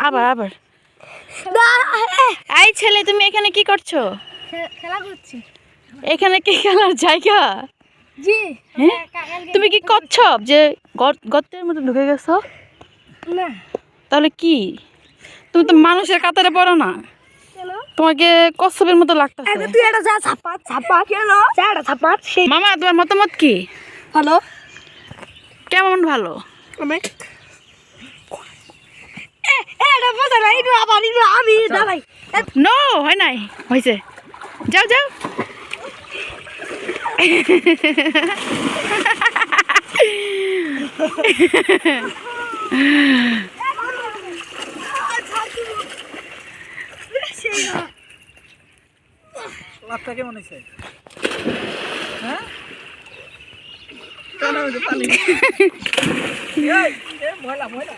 আবার আবার এই ছেলে তুমি এখানে কি করছো? খেলা করছি। এখানে কি খেলার জায়গা? জি। হ্যাঁ তুমি কি কচ্ছপ যে গর্তের মধ্যে ঢুকে গেছো? না। তাহলে কি? তুমি তো মানুষের কাতারে পড়ো না, তোমাকে কচ্ছপের মতো লাগতেছে। তুই এটা যা ছাপা কেন এটা ছাপা সেই মামা তোমার মতামত কি? হ্যালো কেমন ভালো? অনেক এটা বসে না ইনু আবার ইনু আমি দাঁড়াই নো হয় নাই, হয়েছে, যাও যাও। লাভটা কেমন হয়েছে? হ্যাঁ পানি ময়লা ময়লা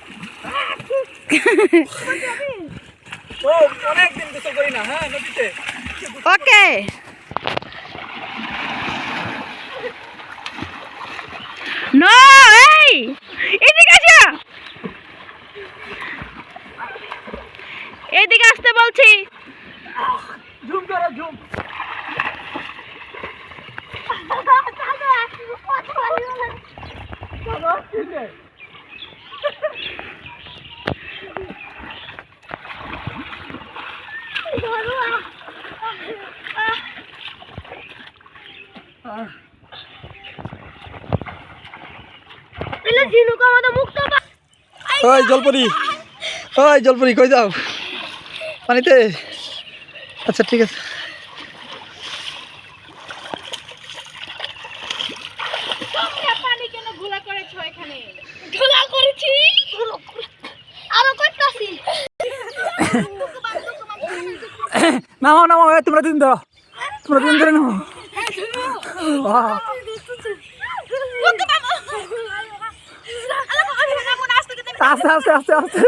ও অনেকদিন গোসল করি না। হ্যাঁ নদীতে ওকে নো এই এদিকে আসো, এদিকে আসতে বলছি। ঝুম করো ঝুম। ওই জলপরি, ওই জলপরি কই যাও? পানিতে? আচ্ছা ঠিক আছে। পানি কেন ঘোলা করেছো এখানে? ধুলা করেছি আরো করতেছি নামাও নামাও, তোমরা দিন ধরো, তোমরা দিন ধরে নামাও। আস্তে আস্তে আস্তে আস্তে